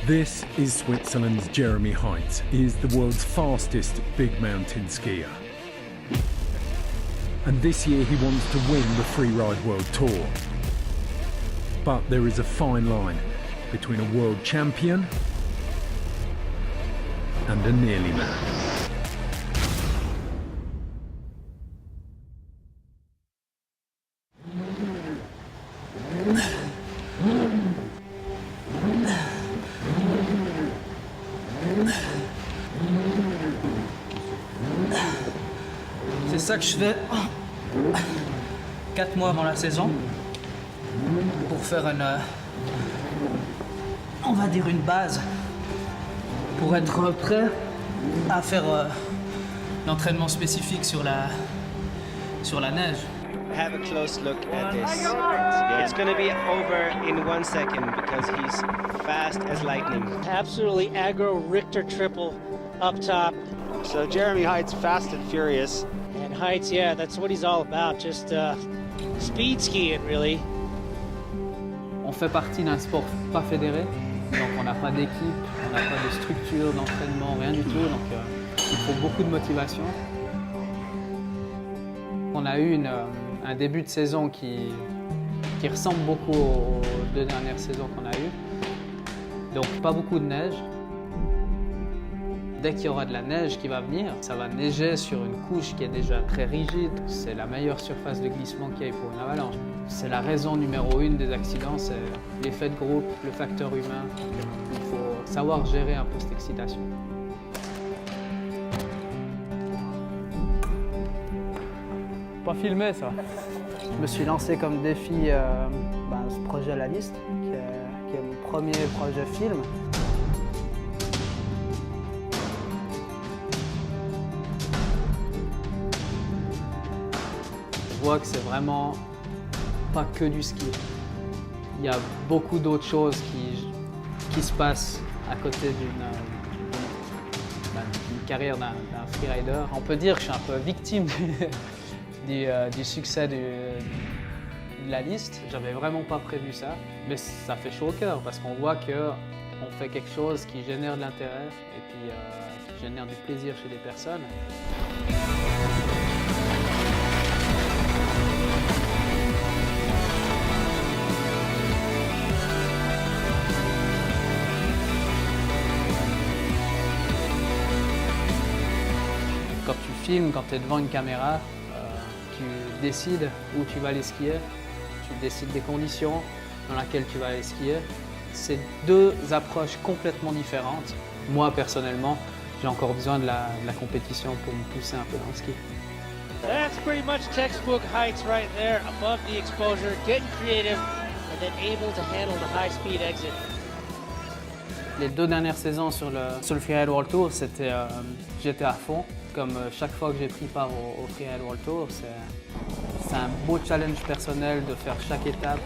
This is Switzerland's Jeremy Heitz. He is the world's fastest big mountain skier. And this year he wants to win the Freeride World Tour. But there is a fine line between a world champion and a nearly man. C'est ça que je fais 4 mois avant la saison pour faire on va dire une base pour être prêt à faire l'entraînement spécifique sur la neige. Have a close look at this. It's going to be over in 1 second because he's fast as lightning. Absolutely aggro Richter triple up top. So Jeremy Heitz, fast and furious. And Heitz, yeah, that's what he's all about, just speed skiing really. On fait partie d'un sport pas fédéré, donc on n'a pas d'équipe, on n'a pas de structure d'entraînement, rien du tout, donc il faut beaucoup de motivation. On a eu un début de saison qui ressemble beaucoup aux 2 dernières saisons qu'on a eues, donc pas beaucoup de neige. Dès qu'il y aura de la neige qui va venir, ça va neiger sur une couche qui est déjà très rigide. C'est la meilleure surface de glissement qu'il y ait pour une avalanche. C'est la raison numéro 1 des accidents, c'est l'effet de groupe, le facteur humain. Il faut savoir gérer un peu cette excitation. Pas filmé ça. Je me suis lancé comme défi ce projet La Liste, qui est mon premier projet film. Je vois que c'est vraiment pas que du ski. Il y a beaucoup d'autres choses qui se passent à côté d'une carrière d'un freerider. On peut dire que je suis un peu victime du succès de La Liste. J'avais vraiment pas prévu ça, mais ça fait chaud au cœur parce qu'on voit qu'on fait quelque chose qui génère de l'intérêt et puis qui génère du plaisir chez les personnes. Quand tu filmes, quand tu es devant une caméra, tu décides où tu vas aller skier, tu décides des conditions dans lesquelles tu vas aller skier. C'est 2 approches complètement différentes. Moi, personnellement, j'ai encore besoin de la compétition pour me pousser un peu dans le ski. That's pretty much textbook Heitz right there, above the exposure, getting creative, and then able to handle the high-speed exit. Les 2 dernières saisons sur le Freeride World Tour, j'étais à fond. Comme chaque fois que j'ai pris part au Freeride World Tour, c'est un beau challenge personnel de faire chaque étape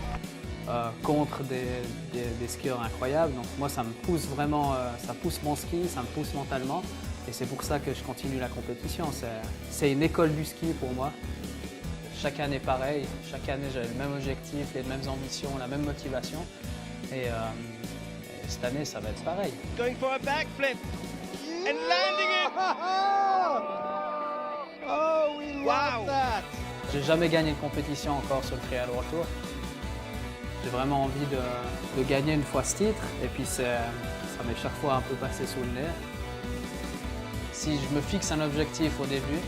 contre des skieurs incroyables. Donc moi, ça me pousse vraiment, ça pousse mon ski, ça me pousse mentalement. Et c'est pour ça que je continue la compétition. C'est une école du ski pour moi. Chaque année pareil, chaque année j'ai le même objectif, les mêmes ambitions, la même motivation. Et cette année, ça va être pareil. Going for a backflip and landing it. Oh, we love that. J'ai jamais gagné de compétition encore sur le Freeride World Tour. J'ai vraiment envie de gagner une fois ce titre. Et puis ça m'est chaque fois un peu passé sous le nez. Si je me fixe un objectif au début,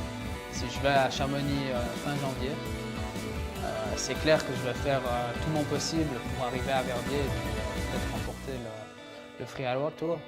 si je vais à Chamonix fin janvier, c'est clair que je vais faire tout mon possible pour arriver à Verbier et puis peut-être remporter le Freeride World Tour.